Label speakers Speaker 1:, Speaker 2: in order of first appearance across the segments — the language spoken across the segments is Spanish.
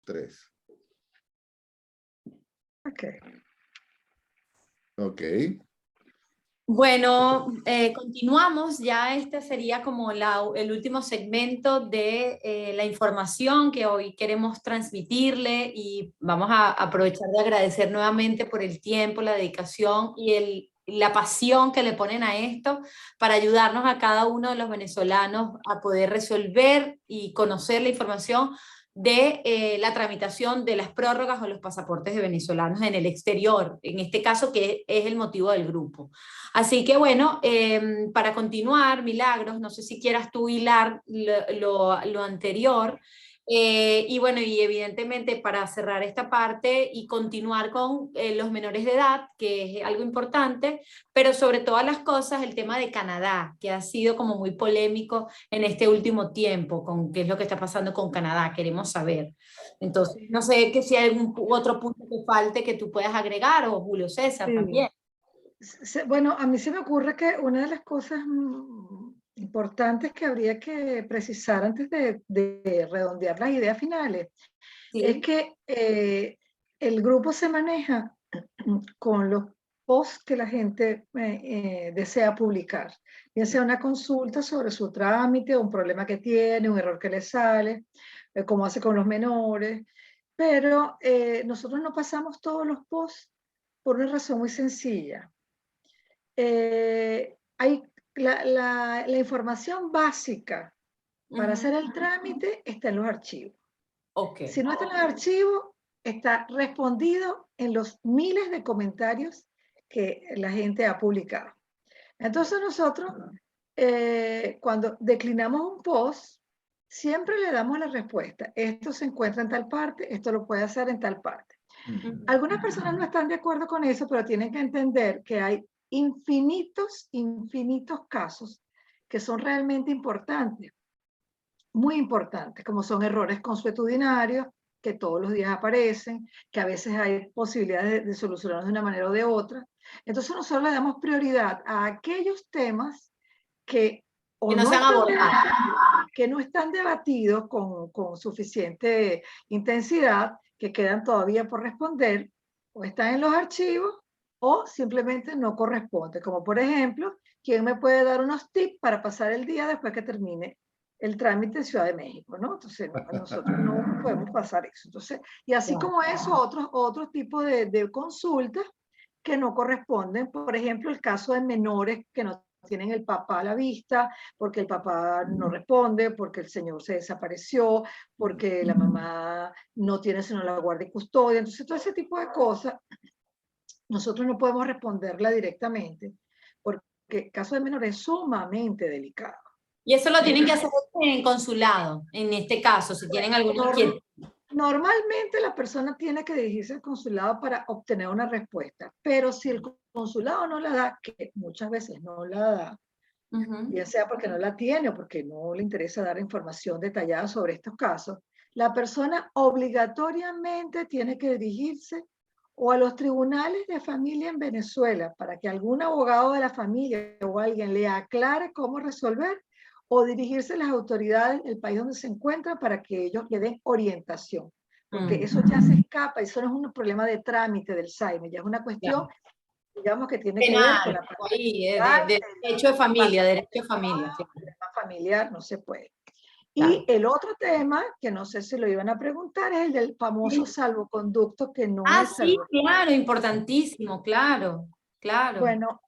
Speaker 1: 3.
Speaker 2: Ok.
Speaker 1: Ok.
Speaker 3: Bueno, continuamos. Ya este sería como el último segmento de la información que hoy queremos transmitirle y vamos a aprovechar de agradecer nuevamente por el tiempo, la dedicación y la pasión que le ponen a esto para ayudarnos a cada uno de los venezolanos a poder resolver y conocer la información de la tramitación de las prórrogas o los pasaportes de venezolanos en el exterior, en este caso que es el motivo del grupo. Así que bueno, para continuar, Milagros, no sé si quieras tú hilar lo anterior, y bueno, y evidentemente para cerrar esta parte y continuar con los menores de edad, que es algo importante, pero sobre todas las cosas el tema de Canadá, que ha sido como muy polémico en este último tiempo, con qué es lo que está pasando con Canadá, queremos saber. Entonces, no sé que si hay algún otro punto que falte que tú puedas agregar, o Julio César
Speaker 2: Sí.
Speaker 3: también.
Speaker 2: Bueno, a mí se me ocurre que una de las cosas importantes que habría que precisar antes de redondear las ideas finales es
Speaker 3: Sí.
Speaker 2: que el grupo se maneja con los posts que la gente desea publicar, ya sea una consulta sobre su trámite, un problema que tiene, un error que le sale, como hace con los menores, pero nosotros no pasamos todos los posts por una razón muy sencilla. Hay la información básica para hacer el trámite está en los archivos.
Speaker 3: Ok.
Speaker 2: Si no está en los archivos, está respondido en los miles de comentarios que la gente ha publicado. Entonces nosotros, cuando declinamos un post, siempre le damos la respuesta. Esto se encuentra en tal parte, esto lo puede hacer en tal parte. Algunas personas no están de acuerdo con eso, pero tienen que entender que hay infinitos casos que son realmente importantes, muy importantes, como son errores consuetudinarios, que todos los días aparecen, que a veces hay posibilidades de solucionarlos de una manera o de otra. Entonces nosotros le damos prioridad a aquellos temas que o
Speaker 3: Que no
Speaker 2: no
Speaker 3: se han
Speaker 2: están
Speaker 3: abordado.
Speaker 2: que no están debatidos con suficiente intensidad, que quedan todavía por responder, o están en los archivos, o simplemente no corresponde. Como por ejemplo, ¿quién me puede dar unos tips para pasar el día después que termine el trámite en Ciudad de México? ¿No? Entonces, nosotros no podemos pasar eso. Entonces, y así como eso, otros tipos de consultas que no corresponden. Por ejemplo, el caso de menores que no tienen el papá a la vista, porque el papá no responde, porque el señor se desapareció, porque la mamá no tiene sino la guardia y custodia. Entonces, todo ese tipo de cosas, nosotros no podemos responderla directamente, porque el caso de menores es sumamente delicado.
Speaker 3: Y eso lo tienen que hacer en consulado, en este caso, si tienen alguna inquietud.
Speaker 2: Normalmente la persona tiene que dirigirse al consulado para obtener una respuesta, pero si el consulado no la da, que muchas veces no la da, ya sea porque no la tiene o porque no le interesa dar información detallada sobre estos casos, la persona obligatoriamente tiene que dirigirse o a los tribunales de familia en Venezuela para que algún abogado de la familia o alguien le aclare cómo resolver, o dirigirse a las autoridades del país donde se encuentra para que ellos le den orientación. Porque eso ya se escapa, eso no es un problema de trámite del SAIME, ya es una cuestión, digamos, que tiene que ver con la parte
Speaker 3: de derecho de familia, derecho de familia.
Speaker 2: familiar, no se puede.
Speaker 3: Claro.
Speaker 2: Y el otro tema, que no sé si lo iban a preguntar, es el del famoso salvoconducto, que no es
Speaker 3: Sí,
Speaker 2: salvoconducto.
Speaker 3: claro, importantísimo, claro, claro.
Speaker 2: Bueno,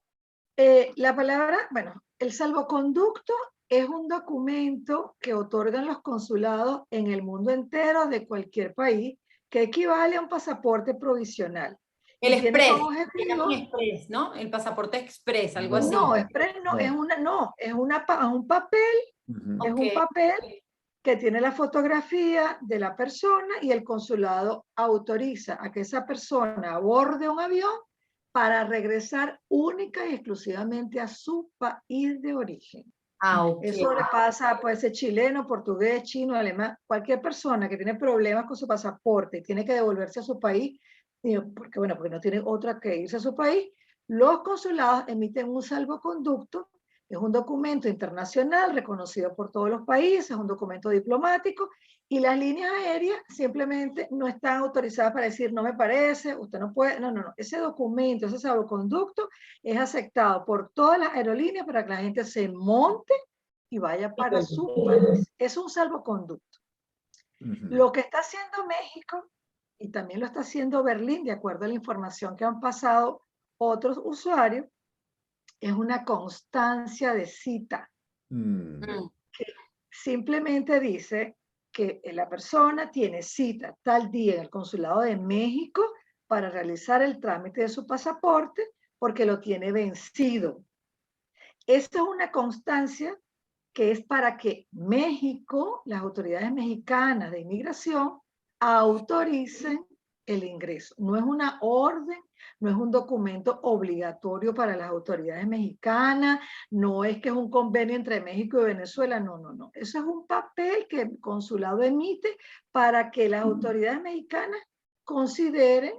Speaker 2: la palabra, bueno, el salvoconducto es un documento que otorgan los consulados en el mundo entero de cualquier país, que equivale a un pasaporte provisional.
Speaker 3: El
Speaker 2: Y tiene
Speaker 3: express,
Speaker 2: como objetivo,
Speaker 3: express, ¿no? El pasaporte express, algo así.
Speaker 2: no, express no, es un papel, es
Speaker 3: Ok.
Speaker 2: un papel que tiene la fotografía de la persona y el consulado autoriza a que esa persona aborde un avión para regresar única y exclusivamente a su país de origen.
Speaker 3: Ok.
Speaker 2: Eso le pasa, puede ser chileno, portugués, chino, alemán, cualquier persona que tiene problemas con su pasaporte y tiene que devolverse a su país, porque no tiene otra que irse a su país, los consulados emiten un salvoconducto. Es un documento internacional reconocido por todos los países, es un documento diplomático Y las líneas aéreas simplemente no están autorizadas para decir, no me parece, usted no puede, no, no, no. Ese documento, ese salvoconducto es aceptado por todas las aerolíneas para que la gente se monte y vaya para su país. Es un salvoconducto. Lo que está haciendo México, y también lo está haciendo Berlín, de acuerdo a la información que han pasado otros usuarios, es una constancia de cita. Que simplemente dice que la persona tiene cita tal día en el consulado de México para realizar el trámite de su pasaporte porque lo tiene vencido. Esta es una constancia que es para que México, las autoridades mexicanas de inmigración, autoricen el ingreso. No es una orden, no es un documento obligatorio para las autoridades mexicanas, no es que es un convenio entre México y Venezuela, no, no, no. Eso es un papel que el consulado emite para que las autoridades mexicanas consideren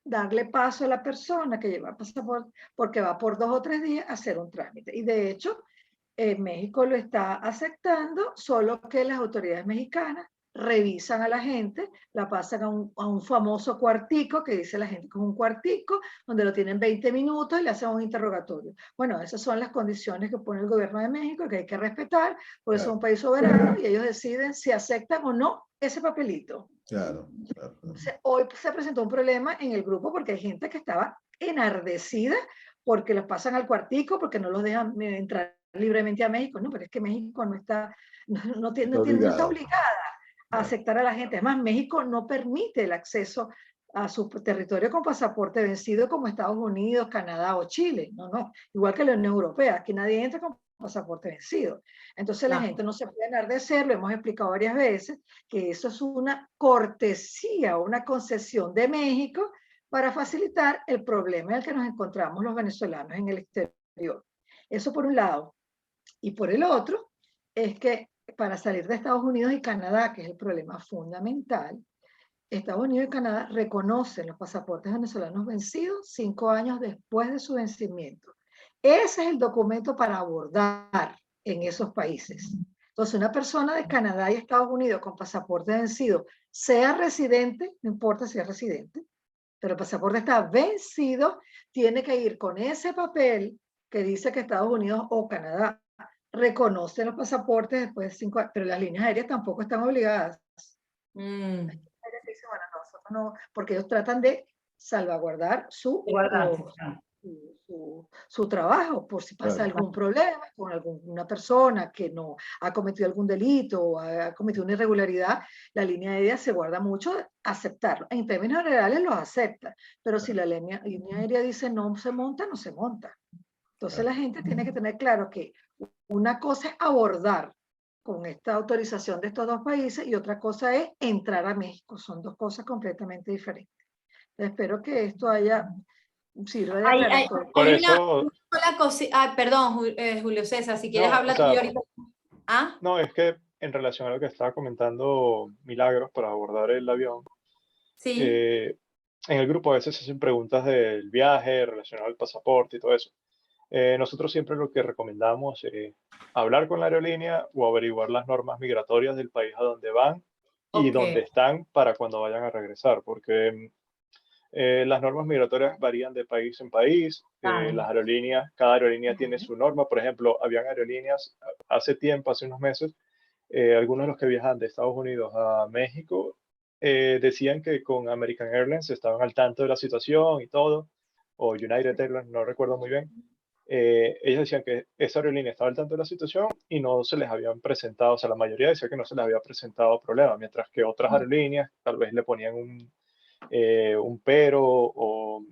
Speaker 2: darle paso a la persona que lleva el pasaporte, porque va por 2 o 3 días a hacer un trámite. Y de hecho, México lo está aceptando, solo que las autoridades mexicanas revisan a la gente, la pasan a un famoso cuartico, que dice la gente que es un cuartico, donde lo tienen 20 minutos y le hacen un interrogatorio. Bueno, esas son las condiciones que pone el gobierno de México, que hay que respetar, porque es un país soberano y ellos deciden si aceptan o no ese papelito.
Speaker 1: Claro, claro.
Speaker 2: Hoy se presentó un problema en el grupo porque hay gente que estaba enardecida porque los pasan al cuartico, porque no los dejan entrar libremente a México. No, pero es que México no está, no está obligada a aceptar a la gente. Además, México no permite el acceso a su territorio con pasaporte vencido como Estados Unidos, Canadá o Chile. No, no. Igual que la Unión Europea. Aquí nadie entra con pasaporte vencido. Entonces la gente no se puede enardecer, lo hemos explicado varias veces, que eso es una cortesía, una concesión de México para facilitar el problema en el que nos encontramos los venezolanos en el exterior. Eso por un lado. Y por el otro, es que para salir de Estados Unidos y Canadá, que es el problema fundamental, Estados Unidos y Canadá reconocen los pasaportes venezolanos vencidos 5 años después de su vencimiento. Ese es el documento para abordar en esos países. Entonces, una persona de Canadá y Estados Unidos con pasaporte vencido, sea residente, no importa si es residente, pero el pasaporte está vencido, tiene que ir con ese papel que dice que Estados Unidos o Canadá reconocen los pasaportes después de 5 años, pero las líneas aéreas tampoco están obligadas. Bueno, nosotros no, porque ellos tratan de salvaguardar su trabajo, por si pasa algún problema con alguna persona que no ha cometido algún delito o ha cometido una irregularidad, la línea aérea se guarda mucho aceptarlo. En términos generales lo acepta, pero si la línea aérea dice no se monta, no se monta. Entonces la gente tiene que tener claro que una cosa es abordar con esta autorización de estos 2 países y otra cosa es entrar a México. Son 2 cosas completamente diferentes. Espero que esto sirva de aclaratoria.
Speaker 4: Por eso,
Speaker 3: una sola cosa. Perdón, Julio César, si quieres hablar tú ahorita.
Speaker 4: No, es que en relación a lo que estaba comentando Milagros para abordar el avión,
Speaker 3: Sí.
Speaker 4: en el grupo a veces se hacen preguntas del viaje relacionado al pasaporte y todo eso. Nosotros siempre lo que recomendamos es hablar con la aerolínea o averiguar las normas migratorias del país a donde van y dónde están para cuando vayan a regresar, porque las normas migratorias varían de país en país. Las aerolíneas, cada aerolínea tiene su norma. Por ejemplo, habían aerolíneas hace tiempo, hace unos meses, algunos de los que viajan de Estados Unidos a México decían que con American Airlines estaban al tanto de la situación y todo, o United Airlines, no recuerdo muy bien. Ellos decían que esa aerolínea estaba al tanto de la situación y no se les habían presentado, o sea, la mayoría decía que no se les había presentado problema, mientras que otras aerolíneas tal vez le ponían un pero, o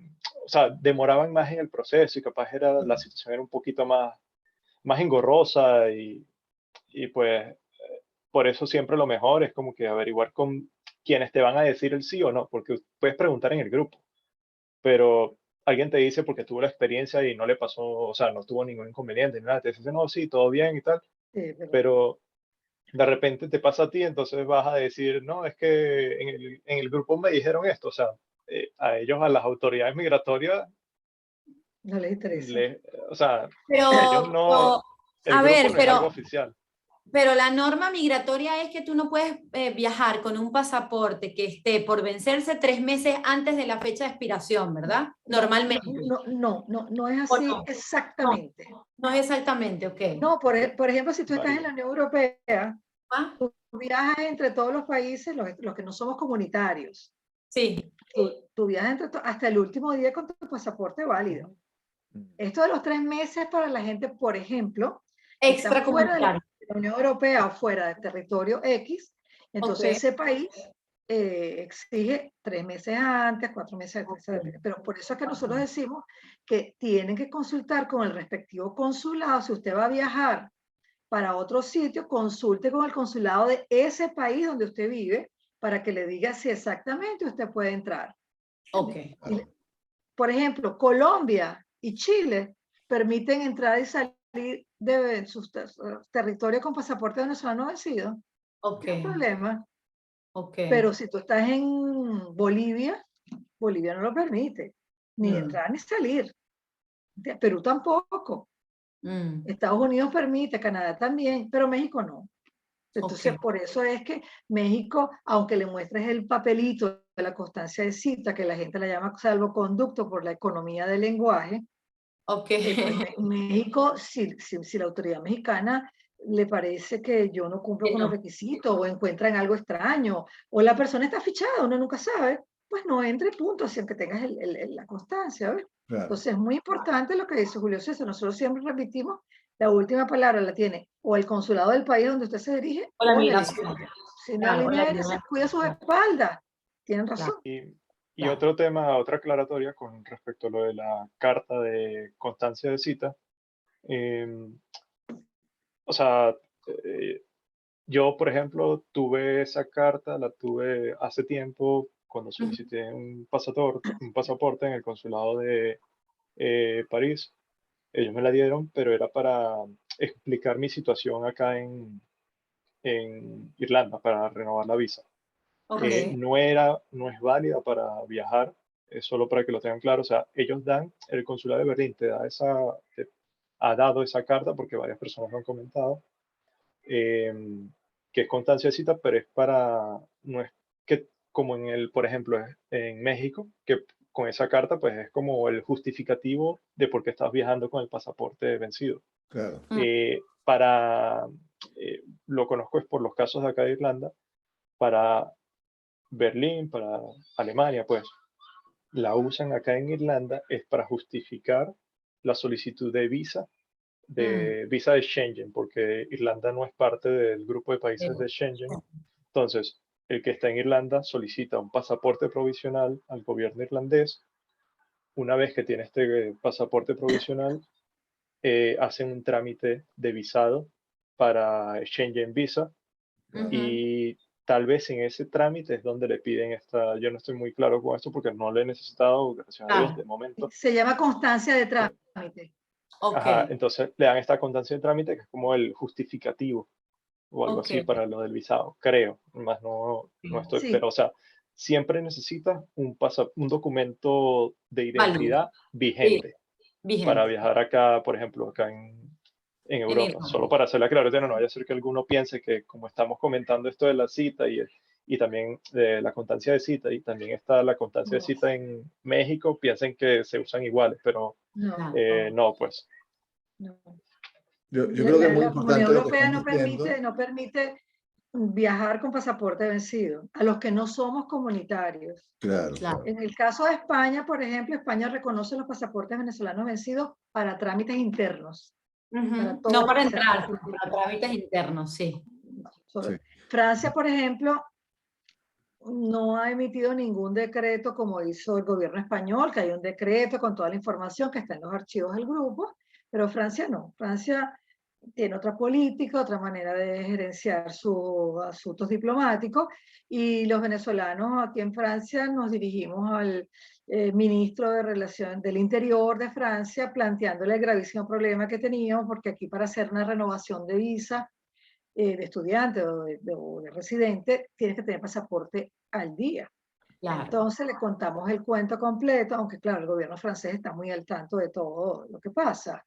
Speaker 4: sea, demoraban más en el proceso y capaz la situación era un poquito más engorrosa y pues por eso siempre lo mejor es como que averiguar con quienes te van a decir el sí o no, porque puedes preguntar en el grupo, pero alguien te dice porque tuvo la experiencia y no le pasó, o sea, no tuvo ningún inconveniente ni nada, te dice, no, sí, todo bien y tal, pero de repente te pasa a ti, entonces vas a decir, no, es que en el grupo me dijeron esto, o sea, a ellos, a las autoridades migratorias,
Speaker 2: no les interesa.
Speaker 4: o sea,
Speaker 3: Pero,
Speaker 4: ellos no, el
Speaker 3: a
Speaker 4: grupo
Speaker 3: ver,
Speaker 4: no es algo oficial.
Speaker 3: Pero la norma migratoria es que tú no puedes viajar con un pasaporte que esté por vencerse 3 meses antes de la fecha de expiración, ¿verdad? Normalmente.
Speaker 2: No es
Speaker 3: ¿O
Speaker 2: así
Speaker 3: no?
Speaker 2: exactamente.
Speaker 3: No es exactamente, ok.
Speaker 2: No, por ejemplo, si tú estás en la Unión Europea,
Speaker 3: ¿Ah?
Speaker 2: tú viajas entre todos los países, los que no somos comunitarios.
Speaker 3: Sí.
Speaker 2: Tú viajas hasta el último día con tu pasaporte válido. Esto de los 3 meses para la gente, por ejemplo, que está fuera de la Unión Europea o fuera del territorio X, entonces ese país exige 3 meses antes, 4 meses antes, pero por eso es que nosotros decimos que tienen que consultar con el respectivo consulado. Si usted va a viajar para otro sitio, consulte con el consulado de ese país donde usted vive para que le diga si exactamente usted puede entrar.
Speaker 3: Ok.
Speaker 2: Por ejemplo, Colombia y Chile permiten entrar y salir de sus territorios con pasaporte venezolano vencido.
Speaker 3: Ok.
Speaker 2: No hay problema.
Speaker 3: Ok.
Speaker 2: Pero si tú estás en Bolivia, Bolivia no lo permite. Ni entrar ni salir. Perú tampoco. Estados Unidos permite, Canadá también, pero México no. Entonces, por eso es que México, aunque le muestres el papelito de la constancia de cita, que la gente la llama salvoconducto por la economía del lenguaje, pues México, si la autoridad mexicana le parece que yo no cumplo con los requisitos o encuentran algo extraño o la persona está fichada, uno nunca sabe, pues no entre puntos, si aunque tengas la constancia, ¿ves? Claro. Entonces es muy importante lo que dice Julio César. Nosotros siempre repetimos, la última palabra la tiene o el consulado del país donde usted se dirige
Speaker 3: o la migración.
Speaker 2: Si no, la línea aérea se cuida sus espaldas. Tienen razón.
Speaker 4: Y otro tema, otra aclaratoria con respecto a lo de la carta de constancia de cita. O sea, yo, por ejemplo, tuve esa carta, la tuve hace tiempo cuando solicité un pasaporte en el consulado de París. Ellos me la dieron, pero era para explicar mi situación acá en Irlanda, para renovar la visa. No es válida para viajar, es solo para que lo tengan claro. O sea, ellos dan, el consulado de Berlín te ha dado esa carta porque varias personas lo han comentado, que es constancia de cita, pero es para, no es que como por ejemplo, en México, que con esa carta pues es como el justificativo de por qué estás viajando con el pasaporte vencido.
Speaker 1: Claro.
Speaker 4: Lo conozco es por los casos de acá de Irlanda, para Berlín, para Alemania, pues la usan acá en Irlanda es para justificar la solicitud de visa de Schengen, porque Irlanda no es parte del grupo de países de Schengen. Entonces, el que está en Irlanda solicita un pasaporte provisional al gobierno irlandés. Una vez que tiene este pasaporte provisional, hacen un trámite de visado para Schengen Visa y tal vez en ese trámite es donde le piden yo no estoy muy claro con esto porque no lo he necesitado, gracias a Dios, de momento.
Speaker 2: Se llama constancia de trámite.
Speaker 4: Ajá, entonces le dan esta constancia de trámite que es como el justificativo o algo así para lo del visado, creo, más no estoy, pero o sea, siempre necesitas un documento de identidad vigente para viajar acá, por ejemplo, acá en Europa. Solo para hacer la aclaración, no vaya a ser que alguno piense que como estamos comentando esto de la cita y también de la constancia de cita y también está la constancia de cita en México, piensen que se usan iguales, pero no, pues.
Speaker 2: No.
Speaker 1: Yo creo que es muy importante.
Speaker 2: La Unión Europea no permite viajar con pasaporte vencido a los que no somos comunitarios.
Speaker 1: Claro.
Speaker 2: En el caso de España, por ejemplo, España reconoce los pasaportes venezolanos vencidos para trámites internos.
Speaker 3: No para entrar, para trámites internos, sí.
Speaker 2: Francia, por ejemplo, no ha emitido ningún decreto como hizo el gobierno español, que hay un decreto con toda la información que está en los archivos del grupo, pero Francia no. Francia tiene otra política, otra manera de gerenciar sus asuntos diplomáticos y los venezolanos aquí en Francia nos dirigimos al ministro de Relaciones del Interior de Francia planteándole el gravísimo problema que teníamos porque aquí para hacer una renovación de visa de estudiante o de residente, tienes que tener pasaporte al día. Claro. Entonces le contamos el cuento completo, aunque claro, el gobierno francés está muy al tanto de todo lo que pasa.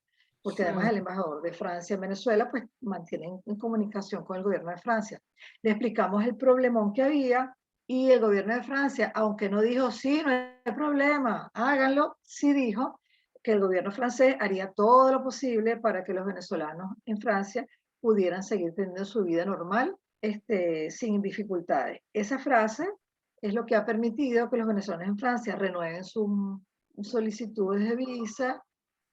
Speaker 2: porque además el embajador de Francia en Venezuela pues mantiene en comunicación con el gobierno de Francia. Le explicamos el problemón que había y el gobierno de Francia, aunque no dijo sí, no hay problema, háganlo, sí dijo que el gobierno francés haría todo lo posible para que los venezolanos en Francia pudieran seguir teniendo su vida normal sin dificultades. Esa frase es lo que ha permitido que los venezolanos en Francia renueven sus solicitudes de visa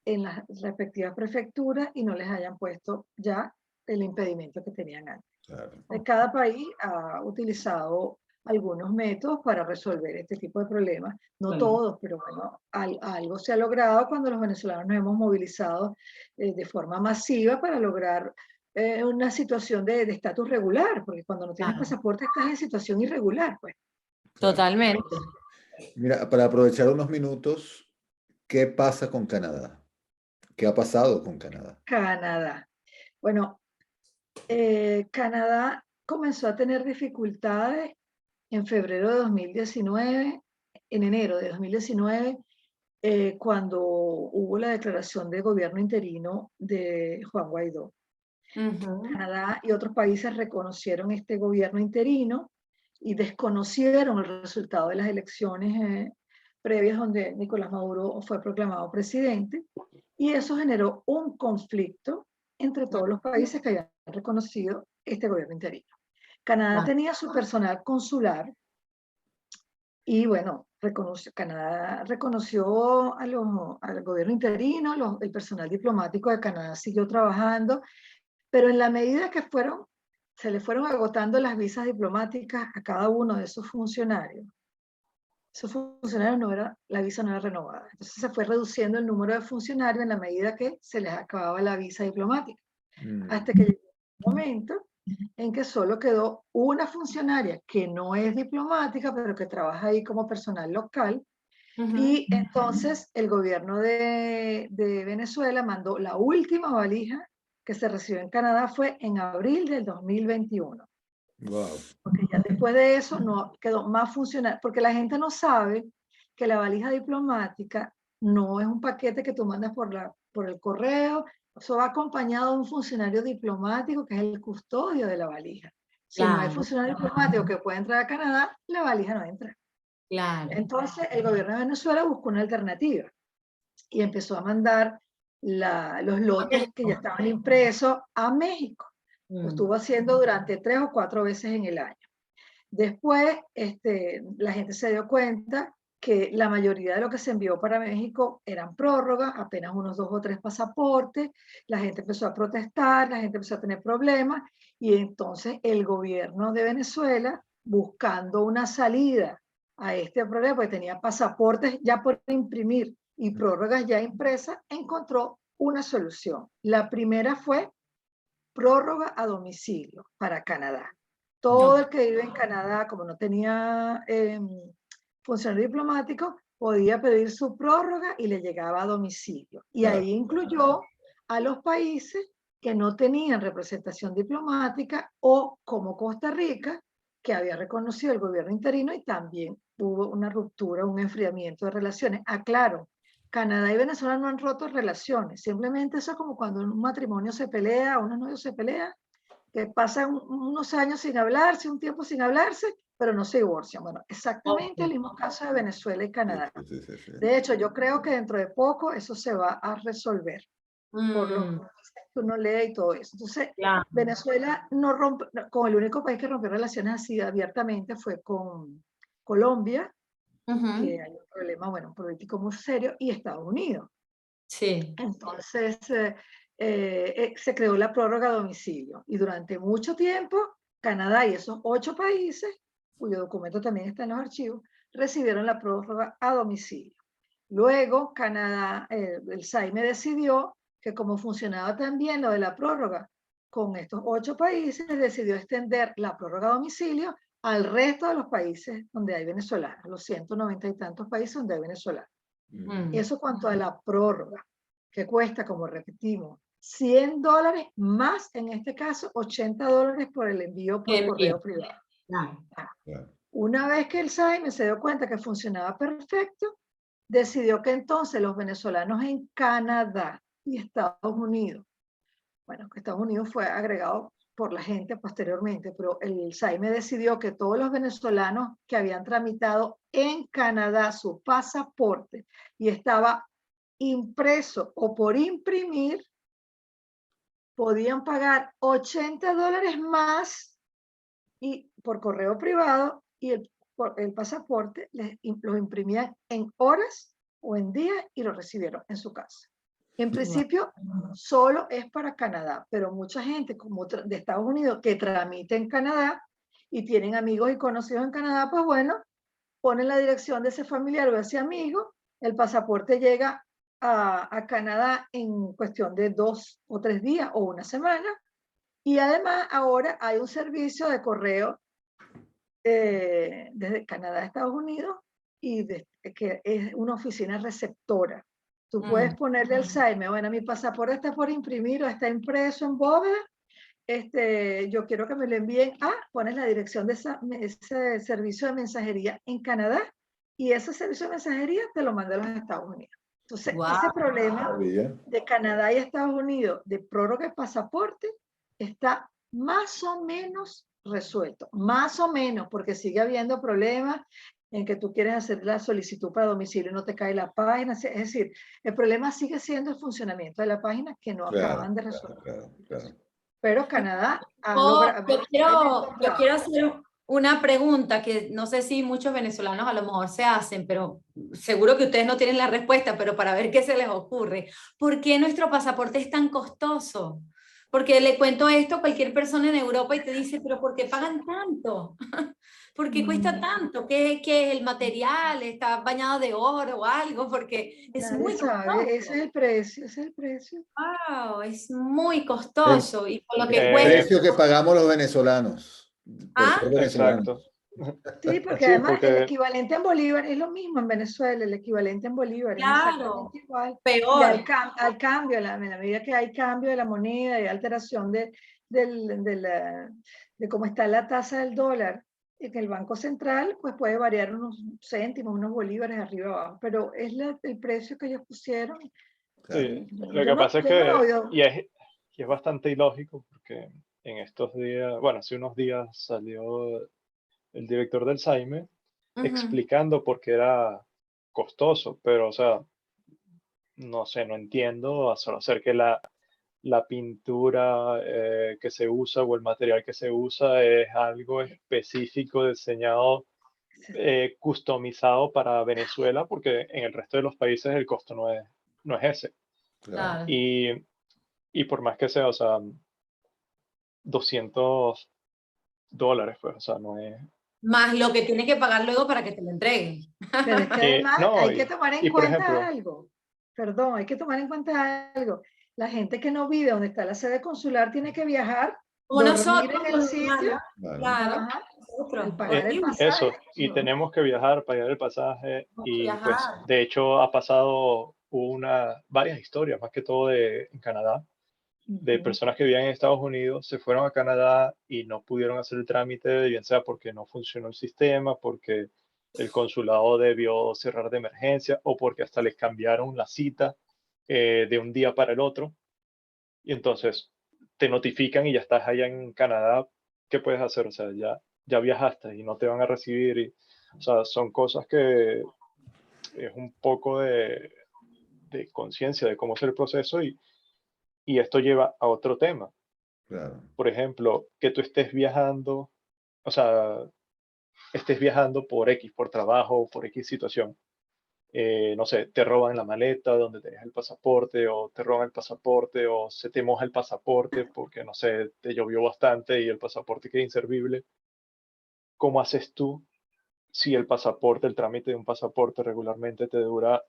Speaker 2: en las respectivas prefecturas y no les hayan puesto ya el impedimento que tenían antes.
Speaker 1: Claro.
Speaker 2: Cada país ha utilizado algunos métodos para resolver este tipo de problemas, no todos, pero bueno, algo se ha logrado cuando los venezolanos nos hemos movilizado de forma masiva para lograr una situación de estatus regular, porque cuando no tienes pasaporte estás en situación irregular, pues.
Speaker 3: Totalmente.
Speaker 1: Mira, para aprovechar unos minutos, ¿qué pasa con Canadá? ¿Qué ha pasado con Canadá?
Speaker 2: Canadá. Bueno, Canadá comenzó a tener dificultades en febrero de 2019, en enero de 2019, cuando hubo la declaración de gobierno interino de Juan Guaidó. Canadá y otros países reconocieron este gobierno interino y desconocieron el resultado de las elecciones previas donde Nicolás Maduro fue proclamado presidente, y eso generó un conflicto entre todos los países que habían reconocido este gobierno interino. Canadá tenía su personal consular y bueno, Canadá reconoció al gobierno interino, el personal diplomático de Canadá siguió trabajando, pero en la medida que se le fueron agotando las visas diplomáticas a cada uno de esos funcionarios la visa no era renovada. Entonces se fue reduciendo el número de funcionarios en la medida que se les acababa la visa diplomática. Hasta que llegó un momento en que solo quedó una funcionaria que no es diplomática, pero que trabaja ahí como personal local. Y entonces el gobierno de Venezuela mandó la última valija que se recibió en Canadá fue en abril del 2021.
Speaker 1: Wow.
Speaker 2: Porque ya después de eso no quedó más funcional, porque la gente no sabe que la valija diplomática no es un paquete que tú mandas por el correo, eso va acompañado de un funcionario diplomático que es el custodio de la valija. Si no hay funcionario diplomático que pueda entrar a Canadá, la valija no entra. Entonces el gobierno de Venezuela buscó una alternativa y empezó a mandar los lotes que ya estaban impresos a México. Lo estuvo haciendo durante 3 o 4 veces en el año. Después, la gente se dio cuenta que la mayoría de lo que se envió para México eran prórrogas, apenas unos 2 o 3 pasaportes. La gente empezó a protestar, la gente empezó a tener problemas, y entonces el gobierno de Venezuela, buscando una salida a este problema, porque tenía pasaportes ya por imprimir y prórrogas ya impresas, encontró una solución. La primera fue prórroga a domicilio para Canadá. Todo el que vive en Canadá, como no tenía funcionario diplomático, podía pedir su prórroga y le llegaba a domicilio. Y ahí incluyó a los países que no tenían representación diplomática, o como Costa Rica, que había reconocido el gobierno interino, y también hubo una ruptura, un enfriamiento de relaciones. Aclaro, Canadá y Venezuela no han roto relaciones, simplemente eso es como cuando un matrimonio se pelea, unos novios se pelean, que pasan unos años sin hablarse, un tiempo sin hablarse, pero no se divorcian. Bueno, exactamente el mismo caso de Venezuela y Canadá. De hecho, yo creo que dentro de poco eso se va a resolver por los que uno lee y todo eso. Entonces, Venezuela no rompe, con el único país que rompió relaciones así abiertamente fue con Colombia, que hay un problema, bueno, político muy serio, y Estados Unidos.
Speaker 3: Sí.
Speaker 2: Entonces, se creó la prórroga a domicilio, y durante mucho tiempo, Canadá y esos 8 países, cuyo documento también está en los archivos, recibieron la prórroga a domicilio. Luego, Canadá, el SAIME decidió que como funcionaba también lo de la prórroga con estos 8 países, decidió extender la prórroga a domicilio al resto de los países donde hay venezolanos, los 190 y tantos países donde hay venezolanos. Eso cuanto a la prórroga, que cuesta, como repetimos, $100 más, en este caso, $80 por el envío por correo privado. Una vez que el SAIME se dio cuenta que funcionaba perfecto, decidió que entonces los venezolanos en Canadá y Estados Unidos. Bueno, que Estados Unidos fue agregado por la gente posteriormente, pero el SAIME decidió que todos los venezolanos que habían tramitado en Canadá su pasaporte y estaba impreso o por imprimir, podían pagar $80 más y por correo privado, y el pasaporte lo imprimían en horas o en días y lo recibieron en su casa. En principio, solo es para Canadá, pero mucha gente como de Estados Unidos que tramita en Canadá y tienen amigos y conocidos en Canadá, pues bueno, ponen la dirección de ese familiar o de ese amigo, el pasaporte llega a Canadá en cuestión de 2 o 3 días o una semana, y además ahora hay un servicio de correo desde Canadá a Estados Unidos y que es una oficina receptora. Tú puedes ponerle al SAIME, bueno, mi pasaporte está por imprimir o está impreso en bóveda, yo quiero que me lo envíen pones la dirección de ese servicio de mensajería en Canadá y ese servicio de mensajería te lo manda a los Estados Unidos. Entonces, ese problema de Canadá y Estados Unidos de prórroga de pasaporte está más o menos resuelto, más o menos, porque sigue habiendo problemas en que tú quieres hacer la solicitud para domicilio y no te cae la página. Es decir, el problema sigue siendo el funcionamiento de la página que no acaban de resolver. Pero Canadá
Speaker 3: yo quiero hacer una pregunta que no sé si muchos venezolanos a lo mejor se hacen, pero seguro que ustedes no tienen la respuesta, pero para ver qué se les ocurre. ¿Por qué nuestro pasaporte es tan costoso? Porque le cuento esto a cualquier persona en Europa y te dice, pero ¿por qué pagan tanto? ¿Por qué cuesta tanto? ¿Qué es el material? ¿Está bañado de oro o algo? Porque es muy costoso.
Speaker 2: Ese es el precio, ese es el precio.
Speaker 3: Wow, es muy costoso. Y con lo que
Speaker 1: El
Speaker 3: cuesta.
Speaker 1: precio que pagamos los venezolanos. Por ser venezolanos.
Speaker 4: Exacto.
Speaker 2: Sí, porque
Speaker 4: Sí,
Speaker 2: además el equivalente en bolívar es lo mismo en Venezuela, el equivalente en bolívar es exactamente igual.
Speaker 3: Peor.
Speaker 2: Y al cambio, en la medida que hay cambio de la moneda y alteración de cómo está la tasa del dólar, en el Banco Central, pues puede variar unos céntimos, unos bolívares arriba o abajo, pero es el precio que ellos pusieron.
Speaker 4: Sí, lo que pasa es que, y es bastante ilógico, porque en estos días, bueno, hace unos días salió el director del SAIME explicando por qué era costoso, pero, o sea, no sé, no entiendo, a solo ser que la pintura que se usa o el material que se usa es algo específico, diseñado, customizado para Venezuela, porque en el resto de los países el costo no es ese.
Speaker 3: Claro.
Speaker 4: Y por más que sea, o sea, $200, pues, o sea, no es...
Speaker 2: Más lo que tienes que pagar luego para que te lo entreguen. Pero es que además
Speaker 4: no,
Speaker 2: hay que tomar en
Speaker 4: por
Speaker 2: cuenta
Speaker 4: ejemplo,
Speaker 2: algo. Perdón, hay que tomar en cuenta algo. La gente que no vive donde está la sede consular tiene que viajar,
Speaker 3: como
Speaker 2: dormir
Speaker 3: nosotros,
Speaker 2: en el sitio,
Speaker 3: claro,
Speaker 2: el pagar el pasaje.
Speaker 4: eso, y tenemos que viajar, pagar el pasaje, y
Speaker 3: viajar.
Speaker 4: pues de hecho ha pasado varias historias, más que todo en Canadá, de personas que vivían en Estados Unidos, se fueron a Canadá y no pudieron hacer el trámite, bien sea porque no funcionó el sistema, porque el consulado debió cerrar de emergencia o porque hasta les cambiaron la cita de un día para el otro. Y entonces te notifican y ya estás allá en Canadá, ¿qué puedes hacer? O sea, ya viajaste y no te van a recibir. O sea, son cosas que es un poco de conciencia de cómo es el proceso y esto lleva a otro tema.
Speaker 1: Claro.
Speaker 4: Por ejemplo, que tú estés viajando, o sea, estés viajando por trabajo, por X situación. No sé, te roban la maleta donde tenías el pasaporte, o te roban el pasaporte, o se te moja el pasaporte porque, no sé, te llovió bastante y el pasaporte queda inservible. ¿Cómo haces tú si el trámite de un pasaporte regularmente te dura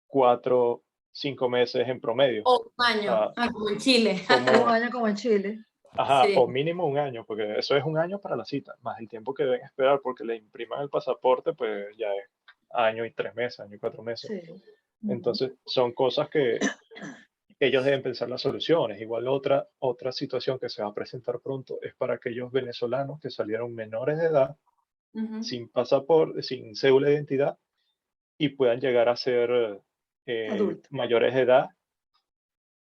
Speaker 4: 4, 5 meses en promedio?
Speaker 3: O un año, como en Chile.
Speaker 2: Un año como en Chile.
Speaker 4: Ajá,
Speaker 3: Sí.
Speaker 4: o mínimo un año, porque eso es un año para la cita, más el tiempo que deben esperar porque le impriman el pasaporte, pues ya es año y 3 meses, año y 4 meses.
Speaker 2: Sí.
Speaker 4: Entonces, son cosas que ellos deben pensar las soluciones. Igual otra situación que se va a presentar pronto es para aquellos venezolanos que salieron menores de edad, sin pasaporte, sin cédula de identidad, y puedan llegar a ser
Speaker 2: Adulto.
Speaker 4: mayores de edad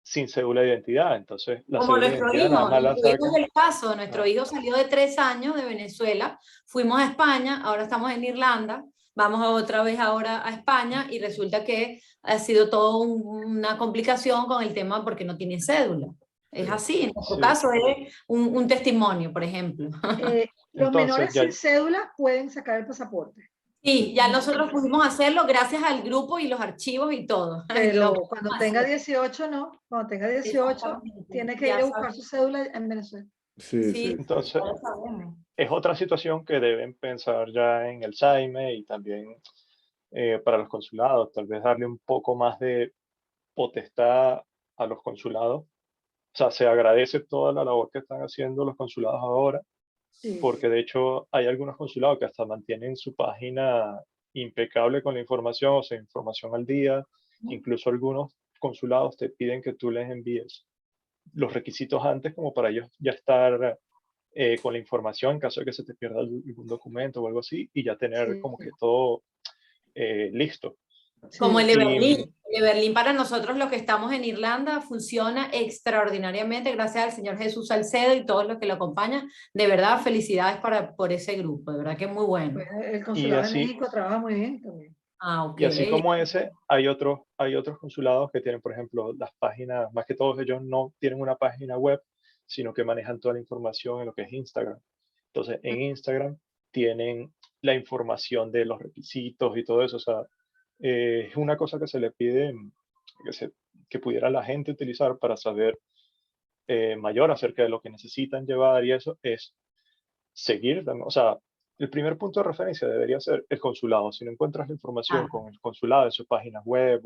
Speaker 4: sin cédula de identidad. Entonces, la
Speaker 3: Como
Speaker 4: cédula de
Speaker 3: nuestro
Speaker 4: identidad nada
Speaker 3: hijo,
Speaker 4: más la
Speaker 3: nuestro hijo es
Speaker 4: sacan.
Speaker 3: el caso, nuestro
Speaker 4: Ah,
Speaker 3: hijo salió de 3 años de Venezuela, fuimos a España, ahora estamos en Irlanda, vamos otra vez ahora a España y resulta que ha sido toda una complicación con el tema porque no tiene cédula. Es
Speaker 1: Sí.
Speaker 3: así, en nuestro
Speaker 4: sí.
Speaker 3: caso es un testimonio, por ejemplo.
Speaker 2: Los
Speaker 4: Entonces,
Speaker 2: menores
Speaker 4: ya,
Speaker 2: sin cédula pueden sacar el pasaporte,
Speaker 3: Sí, ya nosotros pudimos hacerlo gracias al grupo y los archivos y todo. Lo
Speaker 2: pero
Speaker 3: pudimos
Speaker 2: cuando tenga
Speaker 3: hacer.
Speaker 2: 18 no. Cuando tenga 18
Speaker 3: Exactamente,
Speaker 2: tiene que ir
Speaker 3: ya
Speaker 2: a buscar
Speaker 3: sabemos.
Speaker 2: su cédula en Venezuela.
Speaker 1: Sí,
Speaker 3: Sí,
Speaker 1: sí.
Speaker 4: entonces,
Speaker 3: ya lo sabemos.
Speaker 4: es otra situación que deben pensar ya en el SAIME y también para los consulados, tal vez darle un poco más de potestad a los consulados. O sea, se agradece toda la labor que están haciendo los consulados ahora,
Speaker 2: Sí.
Speaker 4: porque de hecho hay algunos consulados que hasta mantienen su página impecable con la información, o sea, información al día. Incluso algunos consulados te piden que tú les envíes los requisitos antes como para ellos ya estar con la información en caso de que se te pierda algún documento o algo así y ya tener
Speaker 2: Sí,
Speaker 4: como que todo listo.
Speaker 3: Como el
Speaker 2: sí.
Speaker 3: de
Speaker 4: Y
Speaker 3: Berlín. El de Berlín para nosotros los que estamos en Irlanda funciona extraordinariamente gracias al señor Jesús Salcedo y todos los que lo acompañan. De verdad, felicidades por ese grupo, de verdad que es muy bueno.
Speaker 2: Bueno, el
Speaker 4: y
Speaker 2: consulado de
Speaker 4: así,
Speaker 2: México trabaja muy bien también.
Speaker 3: Ah, ok.
Speaker 4: y así como ese, hay otros consulados que tienen, por ejemplo, las páginas, más que todos ellos no tienen una página web, sino que manejan toda la información en lo que es Instagram. Entonces, en Instagram tienen la información de los requisitos y todo eso. O sea, es una cosa que se le pide que, que pudiera la gente utilizar para saber mayor acerca de lo que necesitan llevar y eso es seguir. O sea, el primer punto de referencia debería ser el consulado. Si no encuentras la información
Speaker 3: Ah,
Speaker 4: con el consulado en sus páginas web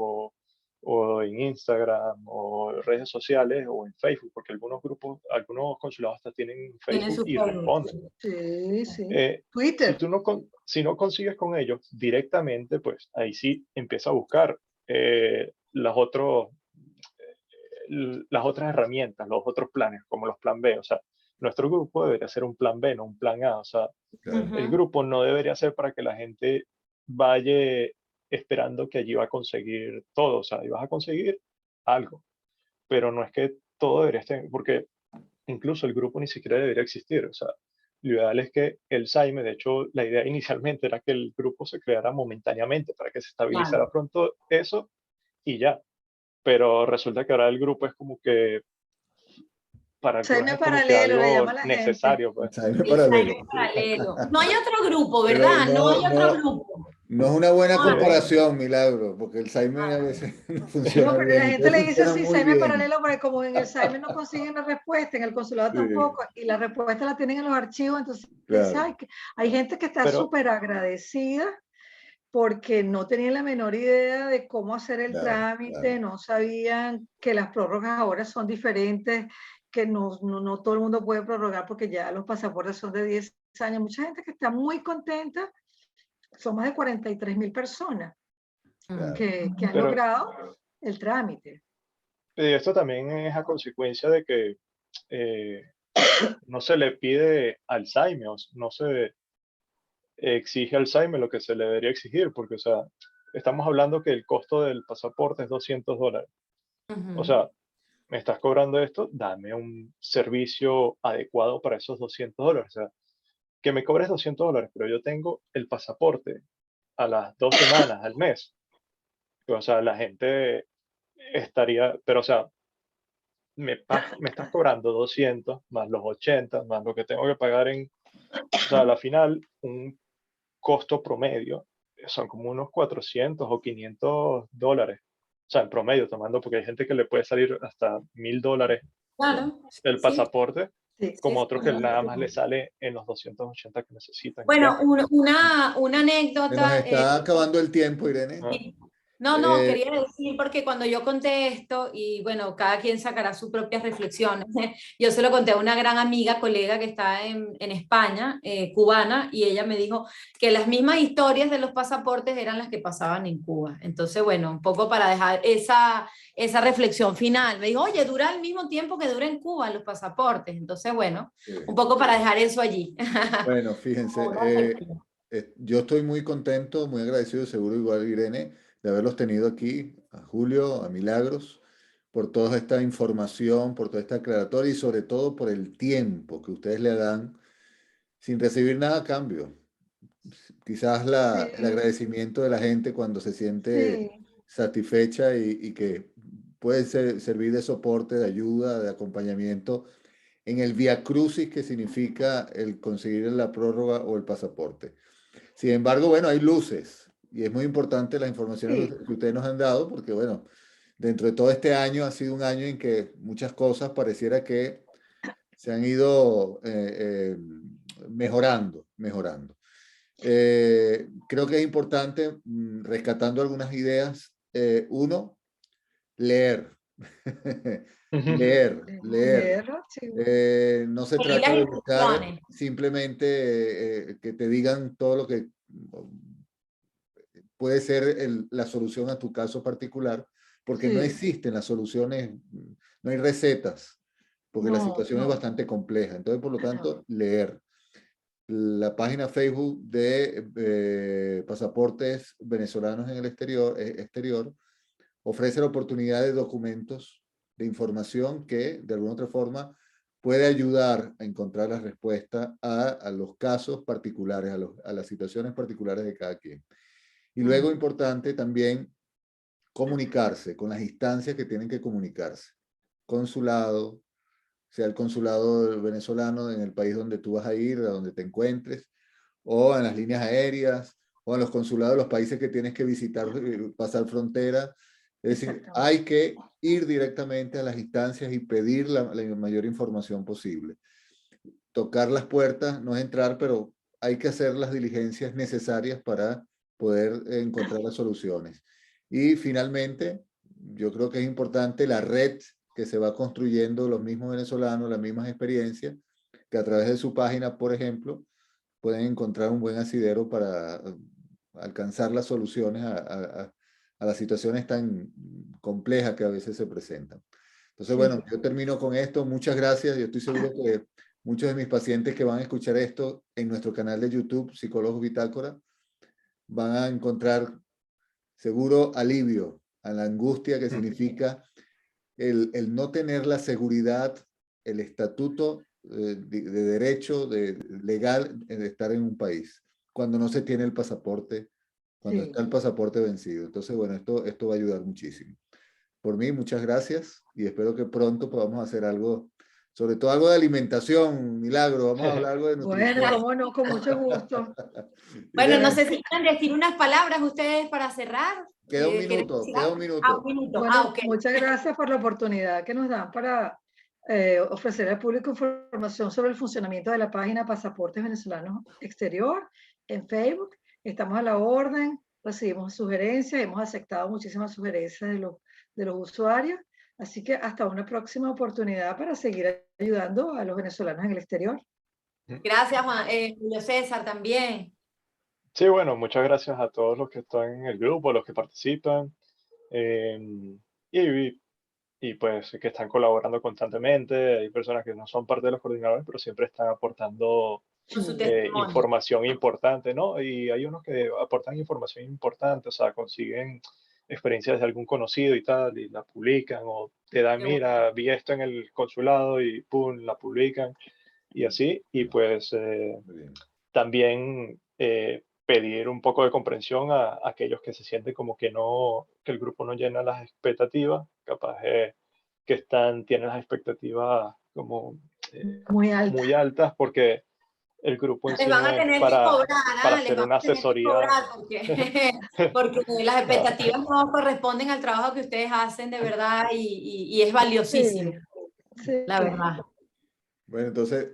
Speaker 4: o en Instagram o redes sociales o en Facebook, porque algunos grupos, algunos consulados hasta tienen
Speaker 3: tienen
Speaker 4: Facebook
Speaker 3: su
Speaker 4: y
Speaker 3: Facebook.
Speaker 4: responden.
Speaker 2: Sí, sí.
Speaker 4: Si
Speaker 2: Twitter.
Speaker 4: tú no, si no consigues con ellos directamente, pues ahí sí empieza a buscar las otras herramientas, los otros planes, como los plan B. O sea, nuestro grupo debería ser un plan B, no un plan A. O sea,
Speaker 1: Claro.
Speaker 4: el
Speaker 3: Ujú.
Speaker 4: grupo no debería ser para que la gente vaya esperando que allí va a conseguir todo. O sea, ahí vas a conseguir algo, pero no es que todo debería estar, porque incluso el grupo ni siquiera debería existir. O sea, lo ideal es que el SAIME, de hecho, la idea inicialmente era que el grupo se creara momentáneamente para que se estabilizara
Speaker 3: Claro.
Speaker 4: pronto eso y ya. Pero resulta que ahora el grupo es como que para algunos
Speaker 2: Semi
Speaker 4: es como que
Speaker 2: paralelo le
Speaker 4: algo
Speaker 2: llama la gente.
Speaker 4: necesario, pues.
Speaker 1: Time
Speaker 3: El
Speaker 1: paralelo.
Speaker 3: Cyber paralelo. No hay otro grupo,
Speaker 1: Pero
Speaker 3: ¿verdad? No hay
Speaker 1: no,
Speaker 3: otro
Speaker 1: no,
Speaker 3: grupo.
Speaker 1: no es una buena
Speaker 3: No hay.
Speaker 4: Deben,
Speaker 1: comparación, Milagro, porque el Saime a veces no
Speaker 2: No,
Speaker 1: funciona
Speaker 2: pero la
Speaker 1: bien.
Speaker 2: gente
Speaker 1: Ustedes
Speaker 2: le dice
Speaker 1: funcionan
Speaker 2: así,
Speaker 1: muy
Speaker 2: Semi
Speaker 1: bien.
Speaker 2: paralelo, porque como en el Semi no consiguen la respuesta, en el consulado
Speaker 1: Sí,
Speaker 2: tampoco, y la respuesta la tienen en los archivos, entonces dice,
Speaker 1: claro,
Speaker 2: ay, hay gente que está
Speaker 4: pero,
Speaker 2: súper agradecida porque no tenían la menor idea de cómo hacer el
Speaker 1: claro,
Speaker 2: trámite,
Speaker 1: claro.
Speaker 2: no sabían que las prórrogas ahora son diferentes, que no todo el mundo puede prorrogar porque ya los pasaportes son de 10 años. Mucha gente que está muy contenta, son más de 43.000 personas
Speaker 1: Claro.
Speaker 2: que han
Speaker 4: pero
Speaker 2: logrado el trámite.
Speaker 4: esto también es a consecuencia de que eh, no se le pide Alzheimer, no se exige Alzheimer lo que se le debería exigir, porque, o sea, estamos hablando que el costo del pasaporte es $200. O
Speaker 3: Ujú.
Speaker 4: sea, me estás cobrando esto, dame un servicio adecuado para esos $200. O sea, que me cobres $200, pero yo tengo el pasaporte a las 2 semanas, al mes. O sea, la gente estaría, pero o sea, me estás cobrando 200 más los 80 más lo que tengo que pagar o sea, a la final, un costo promedio son como unos 400 o $500. O sea, en promedio, tomando, porque hay gente que le puede salir hasta $1,000
Speaker 3: Claro,
Speaker 4: el
Speaker 3: sí,
Speaker 4: pasaporte,
Speaker 2: Sí.
Speaker 3: sí,
Speaker 4: como
Speaker 3: sí.
Speaker 4: otros que nada más le sale en los 280 que necesitan y
Speaker 3: Bueno,
Speaker 4: ya.
Speaker 3: una
Speaker 1: Se nos
Speaker 3: anécdota.
Speaker 1: está acabando el tiempo, Irene.
Speaker 4: ¿No?
Speaker 3: Sí. No, no,
Speaker 1: Eh,
Speaker 3: quería decir porque cuando yo conté esto, y bueno, cada quien sacará sus propias reflexiones, yo se lo conté a una gran amiga, colega que está en España, cubana, y ella me dijo que las mismas historias de los pasaportes eran las que pasaban en Cuba. Entonces, bueno, un poco para dejar esa reflexión final. Me dijo, oye, dura el mismo tiempo que dura en Cuba los pasaportes. Entonces, bueno, un
Speaker 1: eh,
Speaker 3: poco para dejar eso allí.
Speaker 1: bueno, fíjense,
Speaker 3: Como una reflexión.
Speaker 1: yo estoy muy contento, muy agradecido, seguro igual Irene, de haberlos tenido aquí, a Julio, a Milagros, por toda esta información, por toda esta aclaratoria y sobre todo por el tiempo que ustedes le dan sin recibir nada a cambio. Quizás el
Speaker 2: Sí,
Speaker 1: agradecimiento de la gente cuando se siente
Speaker 2: sí,
Speaker 1: satisfecha y que puede servir de soporte, de ayuda, de acompañamiento en el vía crucis que significa el conseguir la prórroga o el pasaporte. Sin embargo, bueno, hay luces y es muy importante las informaciones
Speaker 2: sí,
Speaker 1: que ustedes nos han dado porque, bueno, dentro de todo este año ha sido un año en que muchas cosas pareciera que se han ido mejorando. Creo que es importante, rescatando algunas ideas, uno, leer. Leer.
Speaker 2: leer archivos.
Speaker 1: No se
Speaker 3: Y las
Speaker 1: trata de buscar
Speaker 3: instrucciones.
Speaker 1: simplemente que te digan todo lo que puede ser la solución a tu caso particular, porque no
Speaker 2: Sí,
Speaker 1: existen las soluciones, no hay recetas, porque la
Speaker 2: no,
Speaker 1: situación es
Speaker 2: no,
Speaker 1: bastante compleja. Entonces, por lo
Speaker 2: no.
Speaker 1: tanto, leer. La página Facebook de pasaportes venezolanos en el exterior ofrece la oportunidad de documentos, de información que de alguna otra forma puede ayudar a encontrar la respuesta a los casos particulares, a las situaciones particulares de cada quien. Y luego, importante también, comunicarse con las instancias que tienen que comunicarse. Consulado, sea el consulado venezolano en el país donde tú vas a ir, a donde te encuentres, o en las líneas aéreas, o en los consulados de los países que tienes que visitar, pasar frontera. Es decir, hay que ir directamente a las instancias y pedir la mayor información posible. Tocar las puertas no es entrar, pero hay que hacer las diligencias necesarias para poder encontrar las soluciones. Y finalmente, yo creo que es importante la red que se va construyendo los mismos venezolanos, las mismas experiencias, que a través de su página, por ejemplo, pueden encontrar un buen asidero para alcanzar las soluciones a las situaciones tan complejas que a veces se presentan. Entonces, bueno, yo termino con esto. Muchas gracias. Yo estoy seguro que muchos de mis pacientes que van a escuchar esto en nuestro canal de YouTube, Psicólogos Bitácora, van a encontrar seguro alivio a la angustia que significa el no tener la seguridad, el estatuto de derecho legal de estar en un país, cuando no se tiene el pasaporte, cuando está el pasaporte vencido. Entonces, bueno, esto va a ayudar muchísimo. Por mí, muchas gracias y espero que pronto podamos hacer algo, sobre todo algo de alimentación, Milagro. Vamos a hablar algo de nutrición.
Speaker 2: Bueno, cómo no, con mucho gusto.
Speaker 3: Bueno, no
Speaker 1: Irene,
Speaker 3: sé si quieren decir unas palabras ustedes para cerrar.
Speaker 1: queda un
Speaker 3: ¿Quieren
Speaker 1: minuto,
Speaker 3: decir
Speaker 1: queda
Speaker 3: algo?
Speaker 1: un
Speaker 3: Ah,
Speaker 1: minuto.
Speaker 3: un minuto.
Speaker 2: Bueno,
Speaker 3: Ok.
Speaker 2: muchas gracias por la oportunidad que nos dan para ofrecer al público información sobre el funcionamiento de la página Pasaportes Venezolanos Exterior en Facebook. Estamos a la orden, recibimos sugerencias, hemos aceptado muchísimas sugerencias de los usuarios. Así que hasta una próxima oportunidad para seguir ayudando a los venezolanos en el exterior.
Speaker 3: Gracias, Julio César, también.
Speaker 4: Sí, bueno, muchas gracias a todos los que están en el grupo, los que participan eh, y, y pues que están colaborando constantemente. Hay personas que no son parte de los coordinadores, pero siempre están aportando
Speaker 3: Con su testimonio.
Speaker 4: información importante, ¿no? Y hay unos que aportan información importante, o sea, consiguen experiencias de algún conocido y tal, y la publican, o te dan,
Speaker 3: Qué bueno.
Speaker 4: mira, vi esto en el consulado y pum, la publican, y así, y pues
Speaker 1: Muy bien.
Speaker 4: también pedir un poco de comprensión a aquellos que se sienten como que no, que el grupo no llena las expectativas, capaz que tienen las expectativas como
Speaker 2: Muy alta.
Speaker 4: muy altas porque el grupo en
Speaker 3: Les
Speaker 4: sí
Speaker 3: van
Speaker 4: no
Speaker 3: a
Speaker 4: es
Speaker 3: tener que
Speaker 4: para,
Speaker 3: cobrar,
Speaker 4: para
Speaker 3: les
Speaker 4: hacer
Speaker 3: van
Speaker 4: una
Speaker 3: a tener que
Speaker 4: asesoría.
Speaker 3: cobrar porque las
Speaker 4: Claro,
Speaker 3: expectativas no corresponden al trabajo que ustedes hacen de verdad y es
Speaker 2: Sí,
Speaker 3: valiosísimo,
Speaker 2: sí.
Speaker 3: la verdad.
Speaker 1: Bueno, entonces,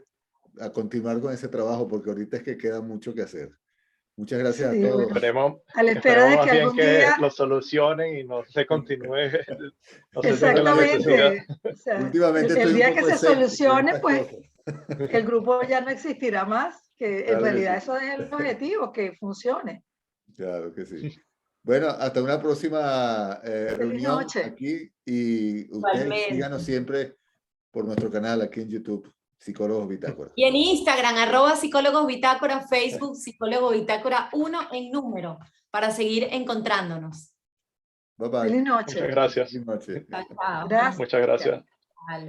Speaker 1: a continuar con ese trabajo, porque ahorita es que queda mucho que hacer. Muchas gracias a
Speaker 2: Sí,
Speaker 1: todos.
Speaker 2: bueno,
Speaker 4: esperemos,
Speaker 2: a la espera
Speaker 4: esperemos
Speaker 2: de
Speaker 4: más
Speaker 2: que
Speaker 4: bien
Speaker 2: algún
Speaker 4: que
Speaker 2: día,
Speaker 4: lo solucionen y no se continúe, no se tenga la necesidad.
Speaker 2: exactamente, o sea,
Speaker 1: Últimamente
Speaker 2: el
Speaker 1: estoy un
Speaker 2: día que
Speaker 1: poco
Speaker 2: se
Speaker 1: escéptico en
Speaker 2: solucione,
Speaker 1: estas
Speaker 2: pues
Speaker 1: cosas.
Speaker 2: el grupo ya no existirá más, que en
Speaker 1: Claro que
Speaker 2: realidad
Speaker 1: sí,
Speaker 2: eso es el objetivo, que funcione.
Speaker 1: claro que sí. Bueno, hasta una próxima
Speaker 2: Feliz
Speaker 1: reunión
Speaker 2: noche.
Speaker 1: aquí y ustedes
Speaker 3: Igualmente.
Speaker 1: síganos siempre por nuestro canal aquí en YouTube, Psicólogos Bitácora.
Speaker 3: Y en Instagram, @psicólogos bitácora, Facebook, psicólogo bitácora 1 en número, para seguir encontrándonos.
Speaker 1: Bye bye.
Speaker 2: Feliz noche.
Speaker 4: Muchas gracias.
Speaker 1: Feliz noche.
Speaker 3: Chao, chao.
Speaker 2: Gracias.
Speaker 4: Muchas gracias.
Speaker 3: Vale.